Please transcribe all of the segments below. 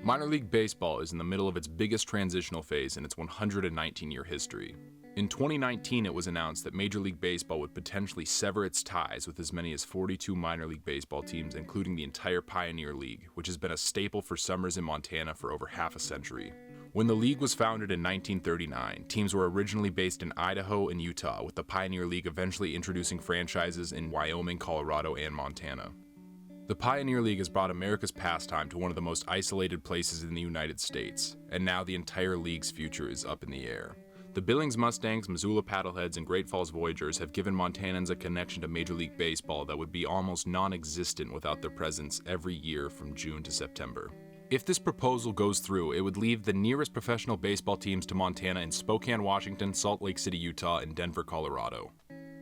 Minor League Baseball is in the middle of its biggest transitional phase in its 119-year history. In 2019, it was announced that Major League Baseball would potentially sever its ties with as many as 42 minor league baseball teams, including the entire Pioneer League, which has been a staple for summers in Montana for over half a century. When the league was founded in 1939, teams were originally based in Idaho and Utah, with the Pioneer League eventually introducing franchises in Wyoming, Colorado, and Montana. The Pioneer League has brought America's pastime to one of the most isolated places in the United States, and now the entire league's future is up in the air. The Billings Mustangs, Missoula Paddleheads, and Great Falls Voyagers have given Montanans a connection to Major League Baseball that would be almost non-existent without their presence every year from June to September. If this proposal goes through, it would leave the nearest professional baseball teams to Montana in Spokane, Washington, Salt Lake City, Utah, and Denver, Colorado.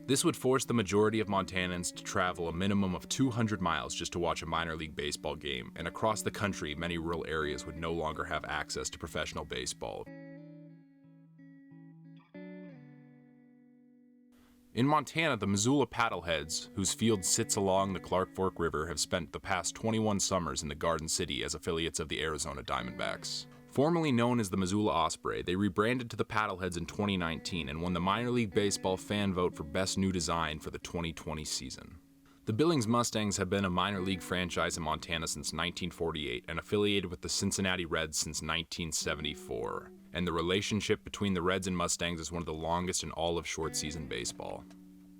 This would force the majority of Montanans to travel a minimum of 200 miles just to watch a minor league baseball game, and across the country, many rural areas would no longer have access to professional baseball. In Montana, the Missoula Paddleheads, whose field sits along the Clark Fork River, have spent the past 21 summers in the Garden City as affiliates of the Arizona Diamondbacks. Formerly known as the Missoula Osprey, they rebranded to the Paddleheads in 2019 and won the Minor League Baseball fan vote for Best New Design for the 2020 season. The Billings Mustangs have been a minor league franchise in Montana since 1948 and affiliated with the Cincinnati Reds since 1974, and the relationship between the Reds and Mustangs is one of the longest in all of short-season baseball.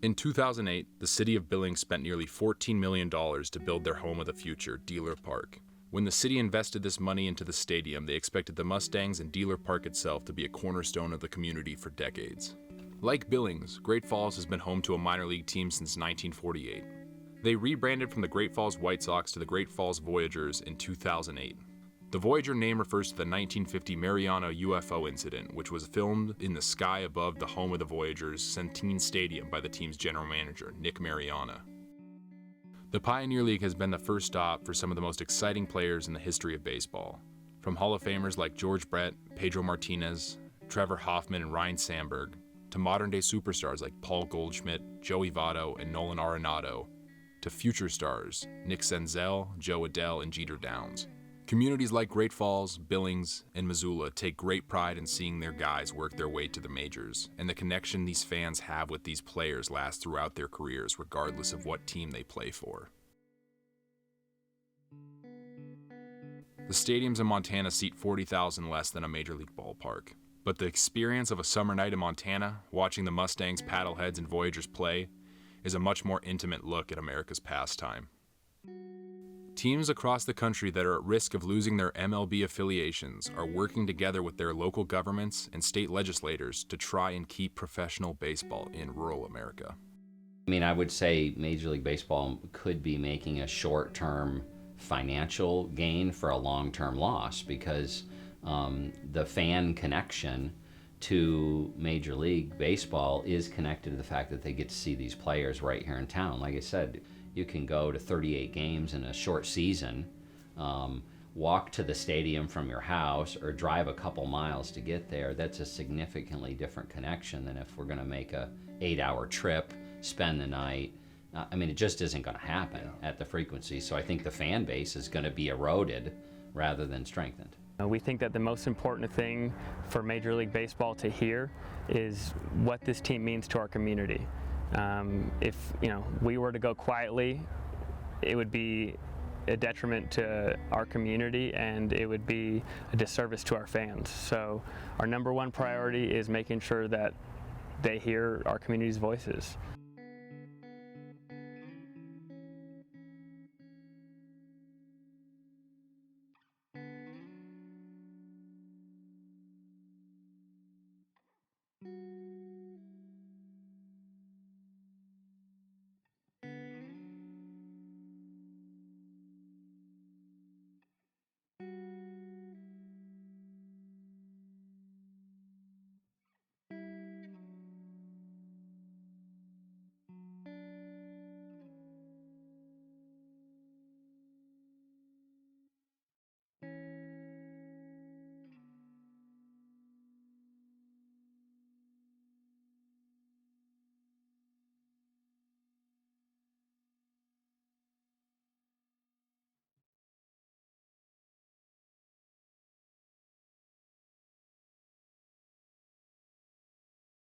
In 2008, the city of Billings spent nearly $14 million to build their home of the future, Dealer Park. When the city invested this money into the stadium, they expected the Mustangs and Dealer Park itself to be a cornerstone of the community for decades. Like Billings, Great Falls has been home to a minor league team since 1948. They rebranded from the Great Falls White Sox to the Great Falls Voyagers in 2008. The Voyager name refers to the 1950 Mariana UFO incident, which was filmed in the sky above the home of the Voyagers, Centene Stadium, by the team's general manager, Nick Mariana. The Pioneer League has been the first stop for some of the most exciting players in the history of baseball. From Hall of Famers like George Brett, Pedro Martinez, Trevor Hoffman, and Ryne Sandberg, to modern-day superstars like Paul Goldschmidt, Joey Votto, and Nolan Arenado, to future stars Nick Senzel, Joe Adell, and Jeter Downs. Communities like Great Falls, Billings, and Missoula take great pride in seeing their guys work their way to the majors, and the connection these fans have with these players lasts throughout their careers, regardless of what team they play for. The stadiums in Montana seat 40,000 less than a major league ballpark, but the experience of a summer night in Montana, watching the Mustangs, Paddleheads, and Voyagers play, is a much more intimate look at America's pastime. Teams across the country that are at risk of losing their MLB affiliations are working together with their local governments and state legislators to try and keep professional baseball in rural America. I would say Major League Baseball could be making a short-term financial gain for a long-term loss, because the fan connection to Major League Baseball is connected to the fact that they get to see these players right here in town. Like I said, you can go to 38 games in a short season, walk to the stadium from your house, or drive a couple miles to get there. That's a significantly different connection than if we're going to make a 8-hour trip, spend the night. It just isn't going to happen at the frequency. So I think the fan base is going to be eroded rather than strengthened. We think that the most important thing for Major League Baseball to hear is what this team means to our community. If we were to go quietly, it would be a detriment to our community, and it would be a disservice to our fans. So our number one priority is making sure that they hear our community's voices.